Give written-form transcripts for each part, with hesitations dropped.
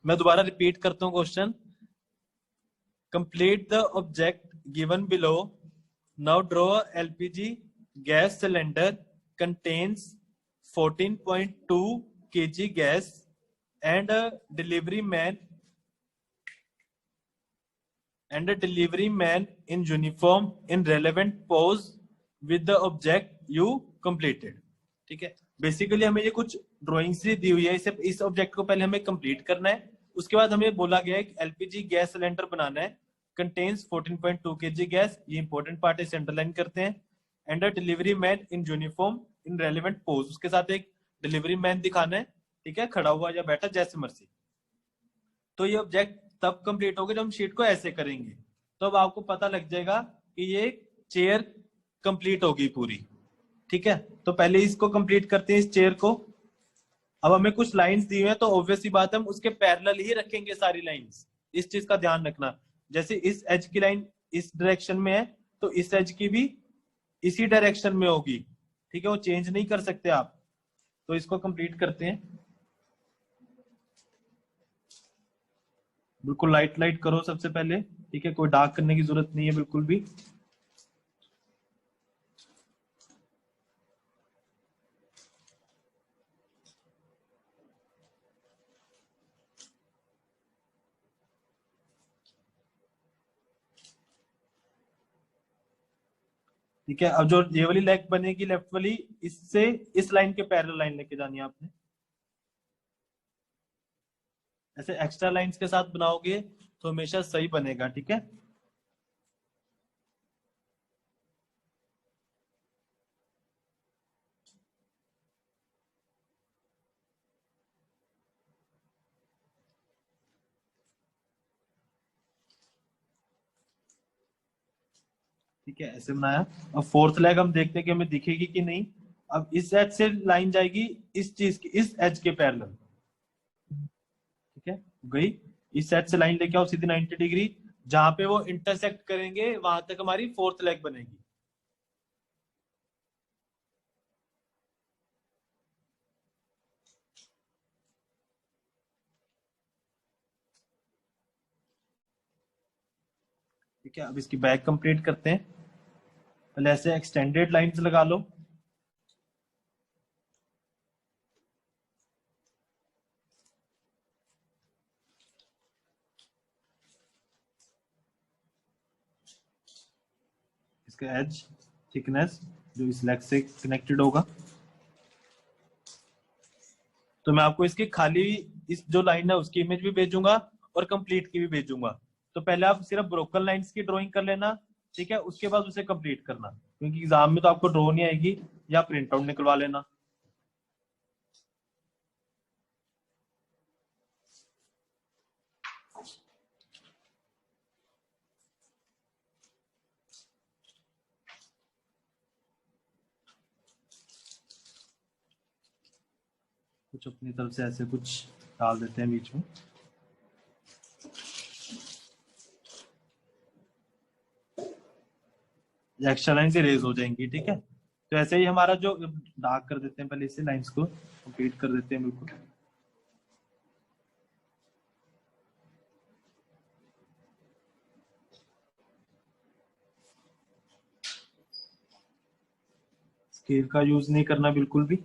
मैं दोबारा रिपीट करता हूँ question. Complete the object given below. Now draw LPG gas cylinder contains 14.2 kg gas and a delivery man in uniform in relevant pose with the object you completed। ठीक है, basically हमें ये कुछ drawings दी हुई है, इस ऑब्जेक्ट को पहले हमें कंप्लीट करना है। उसके बाद हमें बोला गया है कि एलपीजी गैस सिलेंडर बनाना है, कंटेन्स 14.2 kg गैस, ये इंपॉर्टेंट पार्ट है, इसे अंडरलाइन करते हैं। And a delivery man in uniform in relevant pose, उसके साथ एक डिलीवरी मैन दिखाना है, ठीक है, खड़ा हुआ या बैठा जैसे मर्जी। तो ये ऑब्जेक्ट तब कंप्लीट होगा जब हम शीट को ऐसे करेंगे, तो अब आपको पता लग जाएगा कि ये चेयर कंप्लीट होगी पूरी। ठीक है, तो पहले इसको कंप्लीट करते हैं, इस चेयर को। अब हमें कुछ लाइंस दी हुई है, तो ऑब्वियस सी बात है हम उसके पैरेलल ही रखेंगे सारी लाइंस। इस चीज का ध्यान रखना, जैसे इस एज की लाइन इस डायरेक्शन में है, तो इस एज की भी इसी डायरेक्शन में होगी। ठीक है, वो चेंज नहीं कर सकते आप। तो इसको कंप्लीट करते हैं। बिल्कुल लाइट लाइट करो सबसे पहले, ठीक है, कोई डार्क करने की जरूरत नहीं है बिल्कुल भी। ठीक है, अब जो ये वाली लेग बनेगी लेफ्ट वाली, इससे इस लाइन के पैरेलल लाइन लेके जानी है आपने। ऐसे एक्स्ट्रा लाइंस के साथ बनाओगे तो हमेशा सही बनेगा। ठीक है, ठीक है, ऐसे बनाया। अब फोर्थ लेग हम देखते हैं कि हमें दिखेगी कि नहीं। अब इस एज से लाइन जाएगी इस चीज की, इस एज के पैरेलल। ठीक है, गई। इस एज से लाइन लेके आओ सीधी 90 डिग्री, जहां पे वो इंटरसेक्ट करेंगे वहां तक हमारी फोर्थ लेग बनेगी। ठीक है, अब इसकी बैक कंप्लीट करते हैं। पहले ऐसे एक्सटेंडेड लाइंस लगा लो। इसका एज थिकनेस जो इस लेग से कनेक्टेड होगा। तो मैं आपको इसकी खाली इस जो लाइन है उसकी इमेज भी भेजूंगा और कंप्लीट की भी भेजूंगा। तो पहले आप सिर्फ ब्रोकन लाइंस की ड्राइंग कर लेना, ठीक है, उसके बाद उसे कंप्लीट करना, क्योंकि एग्जाम में तो आपको ड्रॉ नहीं आएगी, या प्रिंट आउट निकलवा लेना। कुछ अपनी तरफ से ऐसे कुछ डाल देते हैं बीच में। एक्स्ट्रा लाइन से रेज हो जाएंगी। ठीक है, तो ऐसे ही हमारा जो डार्क कर देते हैं, पहले इसे लाइंस को कंप्लीट कर देते हैं बिल्कुल। स्केल का यूज नहीं करना बिल्कुल भी।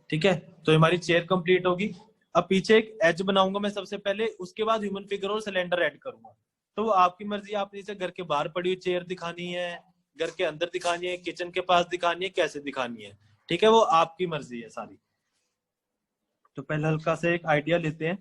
ठीक है, तो हमारी चेयर कंप्लीट होगी। अब पीछे एक एज बनाऊंगा मैं सबसे पहले, उसके बाद ह्यूमन फिगर और सिलेंडर ऐड करूंगा। तो आपकी मर्जी, आपने इसे घर के बाहर पड़ी हुई चेयर दिखानी है, घर के अंदर दिखानी है, किचन के पास दिखानी है, कैसे दिखानी है। ठीक है, वो आपकी मर्जी है सारी। तो पहले हल्का से एक आइडिया लेते हैं।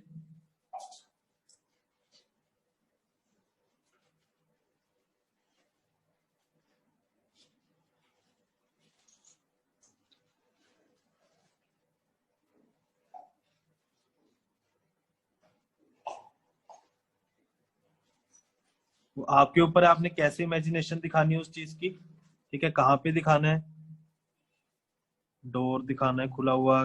वो आपके ऊपर है, आपने कैसे इमेजिनेशन दिखानी है उस चीज की। ठीक है, कहाँ पे दिखाना है, डोर दिखाना है खुला हुआ,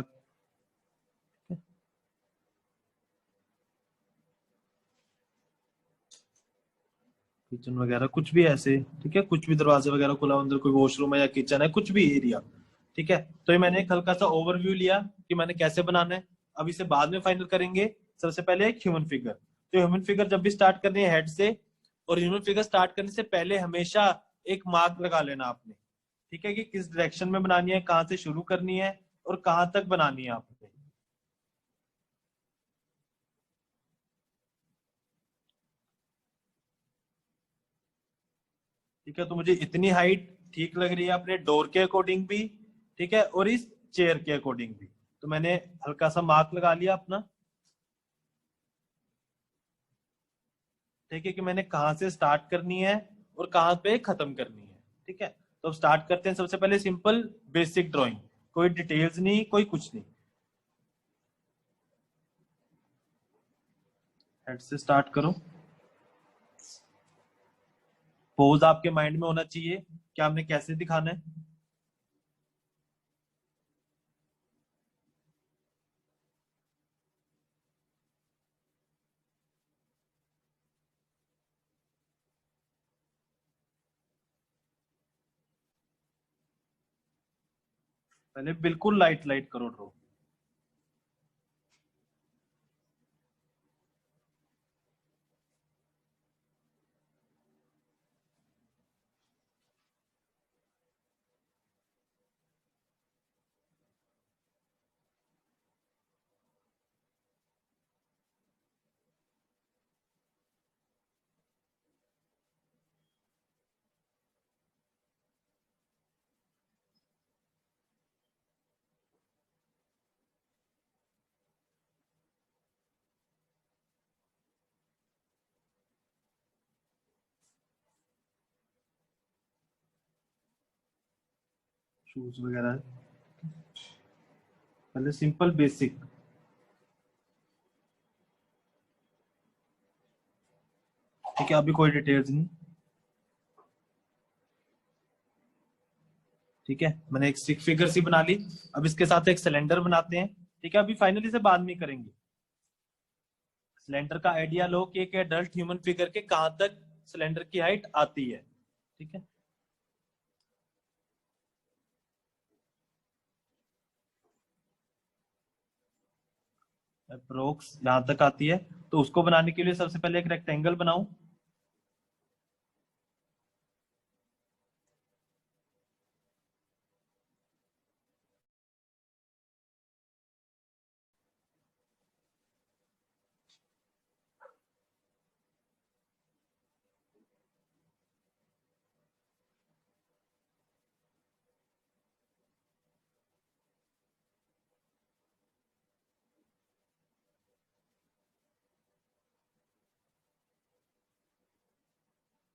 किचन वगैरह कुछ भी ऐसे। ठीक है, कुछ भी दरवाजे वगैरह खुला, अंदर कोई वॉशरूम है या किचन है, कुछ भी एरिया। ठीक है, तो ये मैंने एक हल्का सा ओवरव्यू लिया कि मैंने कैसे बनाना है। अब इसे बाद में फाइनल करेंगे। सबसे पहले एक ह्यूमन फिगर। तो ह्यूमन फिगर जब भी स्टार्ट करनी है हेड से, और ह्यूमन फिगर स्टार्ट करने से पहले हमेशा एक मार्क लगा लेना आपने, ठीक है, कि किस डायरेक्शन में बनानी है, कहाँ से शुरू करनी है और कहाँ तक बनानी है आपने। ठीक है, तो मुझे इतनी हाइट ठीक लग रही है अपने डोर के अकॉर्डिंग भी, ठीक है, और इस चेयर के अकॉर्डिंग भी। तो मैंने हल्का सा मार्क लगा लिया अपना, ठीक है, कि मैंने कहाँ से स्टार्ट करनी है और कहाँ पे खत्म करनी है। ठीक है, तो अब स्टार्ट करते हैं। सबसे पहले सिंपल बेसिक ड्राइंग, कोई डिटेल्स नहीं, कोई कुछ नहीं। हेड से स्टार्ट करो। पोज आपके माइंड में होना चाहिए कि आपने कैसे दिखाना है। पहले बिल्कुल लाइट लाइट करो ड्रॉ। शूज वगैरह पहले सिंपल बेसिक। ठीक है, अभी कोई डिटेल्स नहीं। ठीक है, मैंने एक सिक्स फिगर सी बना ली। अब इसके साथ एक सिलेंडर बनाते हैं। ठीक है, अभी फाइनली से बाद में करेंगे। सिलेंडर का आइडिया लो कि एक एडल्ट ह्यूमन फिगर के कहां तक सिलेंडर की हाइट आती है। ठीक है, अप्रोक्स यहां तक आती है। तो उसको बनाने के लिए सबसे पहले एक रेक्टेंगल बनाऊं।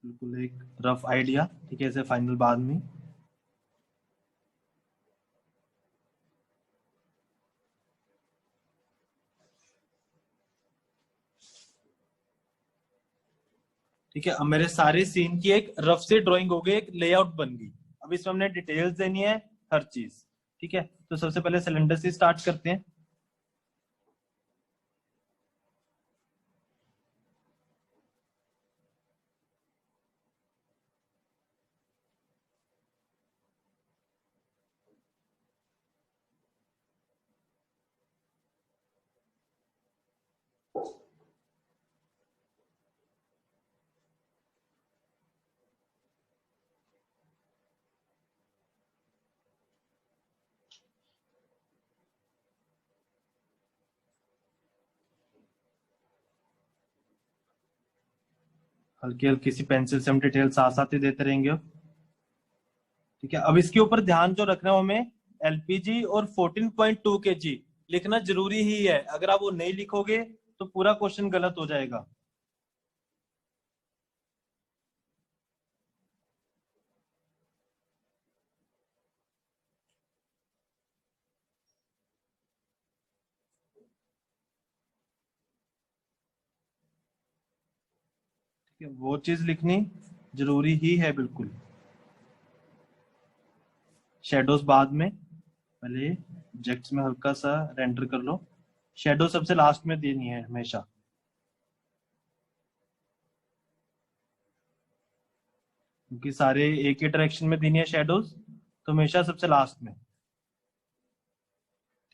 बिल्कुल एक रफ आइडिया। ठीक है, इसे फाइनल बाद में। ठीक है, अब मेरे सारे सीन की एक रफ से ड्राइंग हो गई, एक लेआउट बन गई। अब इसमें हमने डिटेल्स देनी है, हर चीज। ठीक है, तो सबसे पहले सिलेंडर से स्टार्ट करते हैं। हल्की हल्की सी पेंसिल से हम डिटेल साथ साथ ही देते रहेंगे। ठीक है, अब इसके ऊपर ध्यान जो रखना है हमें, एलपीजी और 14.2 kg लिखना जरूरी ही है। अगर आप वो नहीं लिखोगे तो पूरा क्वेश्चन गलत हो जाएगा। ठीक है, वो चीज लिखनी जरूरी ही है बिल्कुल। शेडोज बाद में, पहले ऑब्जेक्ट्स में हल्का सा रेंडर कर लो। शेडो सबसे लास्ट में देनी है हमेशा, क्योंकि सारे एक ही डायरेक्शन में देनी है शेडोज, तो हमेशा सबसे लास्ट में।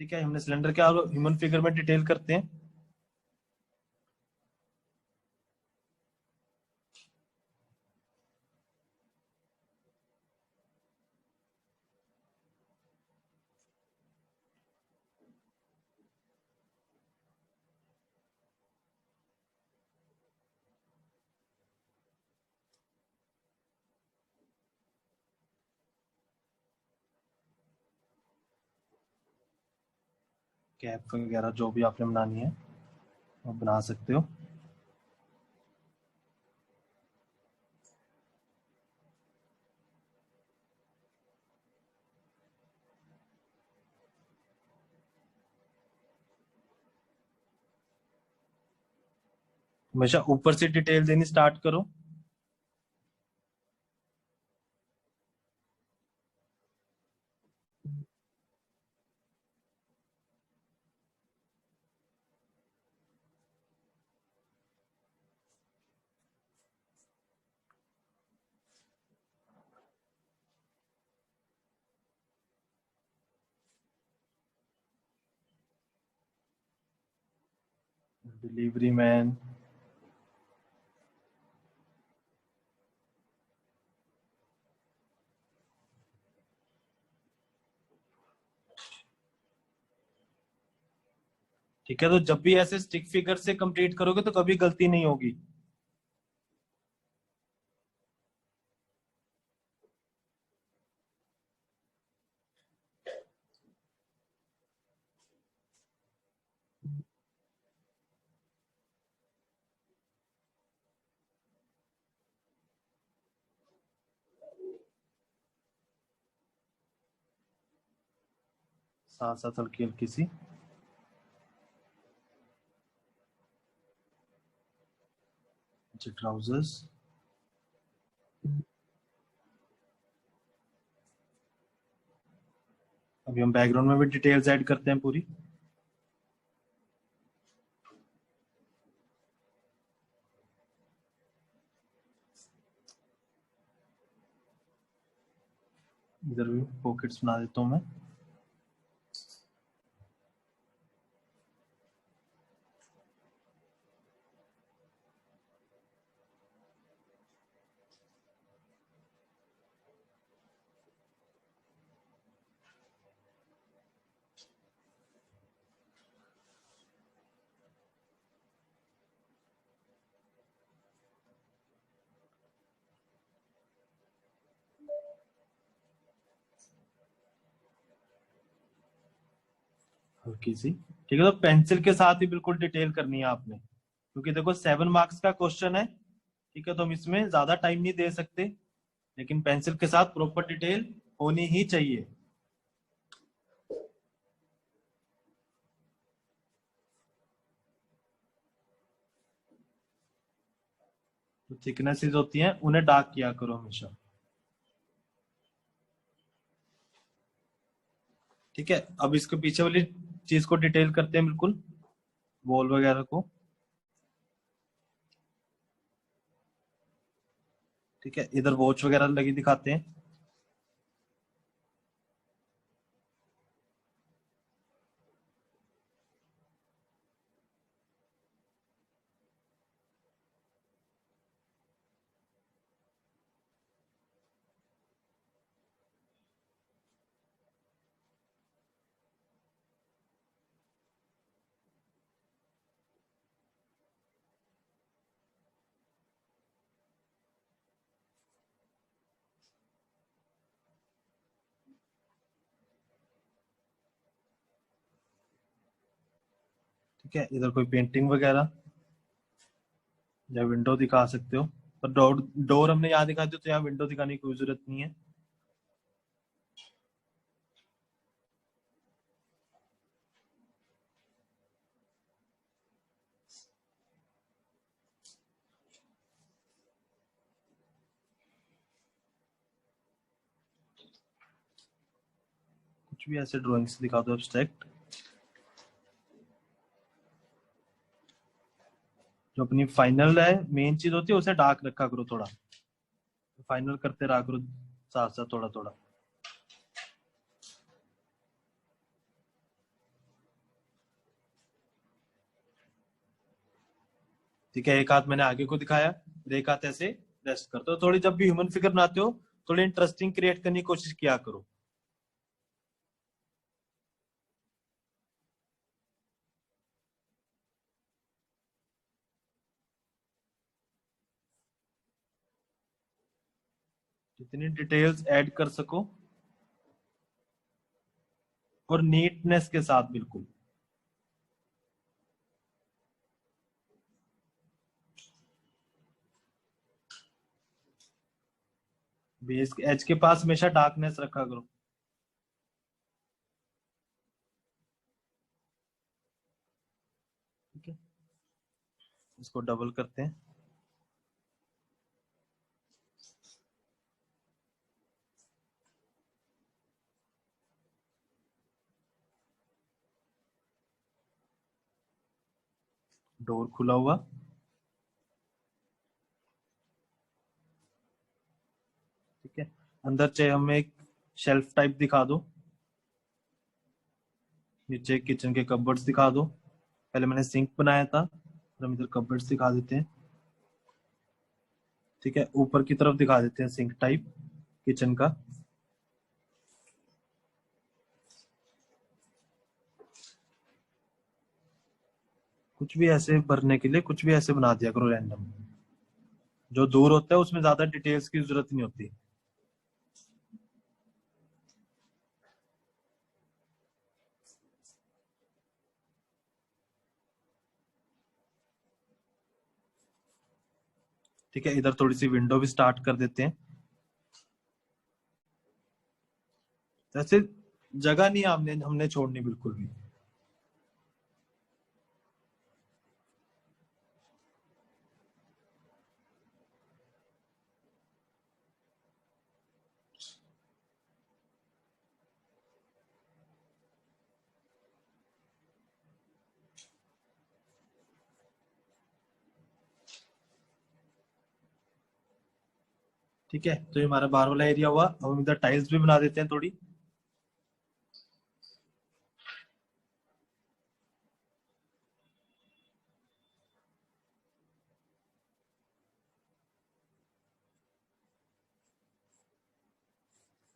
ठीक है, हमने सिलेंडर के ह्यूमन फिगर में डिटेल करते हैं। कैप वगैरह जो भी आपने बनानी है वो बना सकते हो। हमेशा ऊपर से डिटेल देनी स्टार्ट करो। डिलीवरी मैन, ठीक है। तो जब भी ऐसे स्टिक फिगर से कंप्लीट करोगे तो कभी गलती नहीं होगी। साथ साथ हल्की हल्की सी। ट्राउजर्स, अभी हम बैकग्राउंड में भी डिटेल्स ऐड करते हैं पूरी। इधर भी पॉकेट्स बना देता हूँ मैं। हल्की सी, ठीक है। तो पेंसिल के साथ ही बिल्कुल डिटेल करनी है आपने, क्योंकि देखो 7 मार्क्स का क्वेश्चन है, ठीक है। तो हम इसमें ज्यादा टाइम नहीं दे सकते, लेकिन पेंसिल के साथ प्रॉपर डिटेल होनी ही चाहिए। जो थिकनेसेस होती हैं उन्हें डार्क किया करो हमेशा, ठीक है। अब इसके पीछे वाली चीज को डिटेल करते हैं बिल्कुल, वॉल वगैरह को, ठीक है। इधर वॉच वगैरह लगी दिखाते हैं। ठीक है, इधर कोई पेंटिंग वगैरह या विंडो दिखा सकते हो। पर डोर डोर हमने यहाँ दिखा दिया, तो यहाँ विंडो दिखाने की कोई जरूरत नहीं है। कुछ भी ऐसे ड्राइंग से दिखा दो एब्स्ट्रैक्ट। जो अपनी फाइनल है, मेन चीज होती है, उसे डार्क रखा करो थोड़ा, फाइनल करते रहा करो साथ साथ थोड़ा थोड़ा। ठीक है, एक हाथ मैंने आगे को दिखाया, एक हाथ ऐसे रेस्ट करते हो। थोड़ी जब भी ह्यूमन फिगर बनाते हो, थोड़ी इंटरेस्टिंग क्रिएट करने की कोशिश किया करो। जितनी डिटेल्स ऐड कर सको, और नीटनेस के साथ बिल्कुल। बेस के एज के पास हमेशा डार्कनेस रखा करो। ठीक है, इसको डबल करते हैं। डोर खुला हुआ। ठीक है, अंदर चाहिए हमें एक शेल्फ टाइप दिखा दो, नीचे किचन के कपबोर्ड्स दिखा दो। पहले मैंने सिंक बनाया था, हम इधर कपबोर्ड्स दिखा देते हैं। ठीक है, ऊपर की तरफ दिखा देते हैं सिंक टाइप किचन का। कुछ भी ऐसे भरने के लिए कुछ भी ऐसे बना दिया करो रैंडम, जो दूर होता है उसमें ज्यादा डिटेल्स की जरूरत नहीं होती। ठीक है, इधर थोड़ी सी विंडो भी स्टार्ट कर देते हैं। जैसे जगह नहीं हमने हमने छोड़नी बिल्कुल भी। ठीक है, तो ये हमारा बाहर वाला एरिया हुआ। अब हम इधर टाइल्स भी बना देते हैं थोड़ी।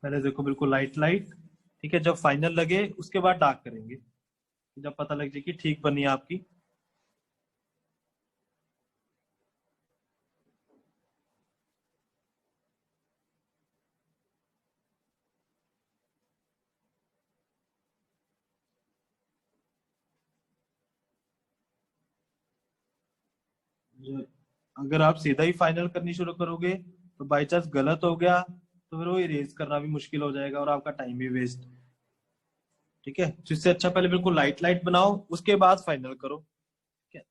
पहले देखो बिल्कुल लाइट लाइट। ठीक है, जब फाइनल लगे उसके बाद डार्क करेंगे, जब पता लग जाए कि ठीक बनी है आपकी। अगर आप सीधा ही फाइनल करनी शुरू करोगे तो बाई चांस गलत हो गया तो फिर वो इरेज करना भी मुश्किल हो जाएगा और आपका टाइम भी वेस्ट। ठीक है, तो इससे अच्छा पहले बिल्कुल लाइट लाइट बनाओ, उसके बाद फाइनल करो। ठीक है,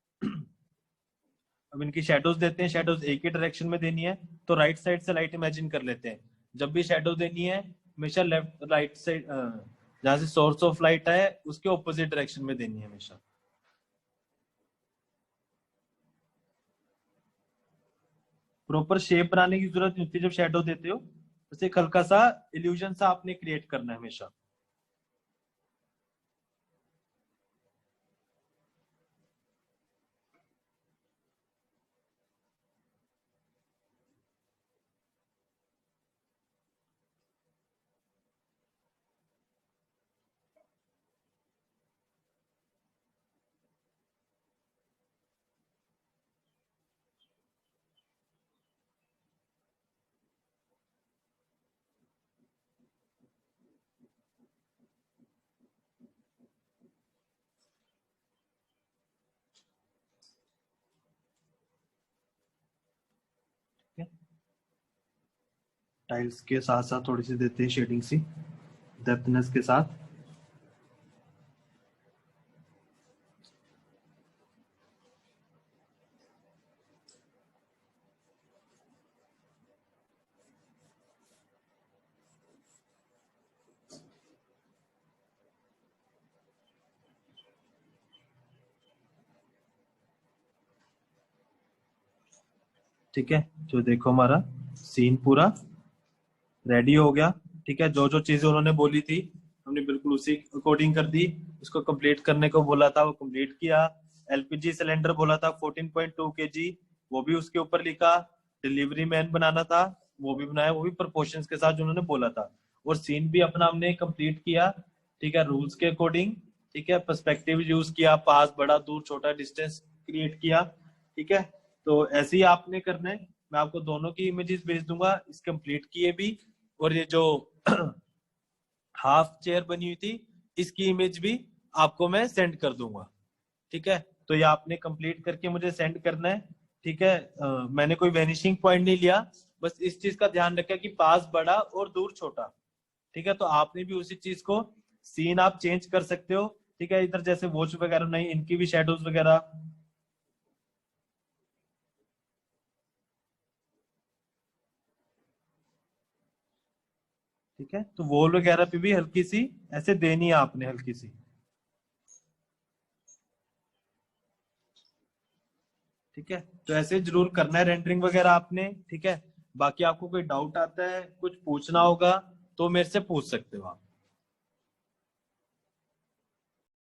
अब इनकी शेडोज देते हैं। शेडोज एक ही डायरेक्शन में देनी है, तो राइट साइड से लाइट इमेजिन कर लेते हैं। जब भी शेडो देनी है हमेशा लेफ्ट राइट साइड, जहां से सोर्स ऑफ लाइट है उसके ऑपोजिट डायरेक्शन में देनी है हमेशा। प्रॉपर शेप बनाने की जरूरत नहीं होती जब शेडो देते हो, बस एक हल्का सा इल्यूजन सा आपने क्रिएट करना है हमेशा। टाइल्स के साथ साथ थोड़ी सी देते हैं शेडिंग सी डेप्थनेस के साथ। ठीक है, तो देखो हमारा सीन पूरा रेडी हो गया। ठीक है, जो जो चीजें उन्होंने बोली थी हमने बिल्कुल उसी अकॉर्डिंग कर दी। उसको कंप्लीट करने को बोला था वो कंप्लीट किया। एलपीजी सिलेंडर बोला था 14.2 kg, वो भी उसके ऊपर लिखा। डिलीवरी मैन बनाना था, वो भी बनाया, वो भी प्रपोर्शंस के साथ जो उन्होंने बोला था। और सीन भी अपना हमने कंप्लीट किया। ठीक है, रूल्स के अकॉर्डिंग। ठीक है, पर्सपेक्टिव यूज किया, पास बड़ा दूर छोटा डिस्टेंस क्रिएट किया। ठीक है, तो ऐसे ही आपने करना है। मैं आपको दोनों की इमेजेस भेज दूंगा, इस कंप्लीट किए भी। और ये जो हाफ चेयर बनी हुई थी इसकी इमेज भी आपको मैं सेंड कर दूंगा। ठीक है, तो ये आपने कंप्लीट करके मुझे सेंड करना है। ठीक है, मैंने कोई वेनिशिंग पॉइंट नहीं लिया, बस इस चीज का ध्यान रखें कि पास बड़ा और दूर छोटा। ठीक है, तो आपने भी उसी चीज को सीन आप चेंज कर सकते हो। ठीक है, इधर जैसे वॉच वगैरह नहीं, इनकी भी शेडोज वगैरह। ठीक है, तो वॉल वगैरह पे भी हल्की सी ऐसे देनी है आपने, हल्की सी। ठीक है, तो ऐसे जरूर करना है रेंडरिंग वगैरह आपने। ठीक है, बाकी आपको कोई डाउट आता है, कुछ पूछना होगा तो मेरे से पूछ सकते हो आप।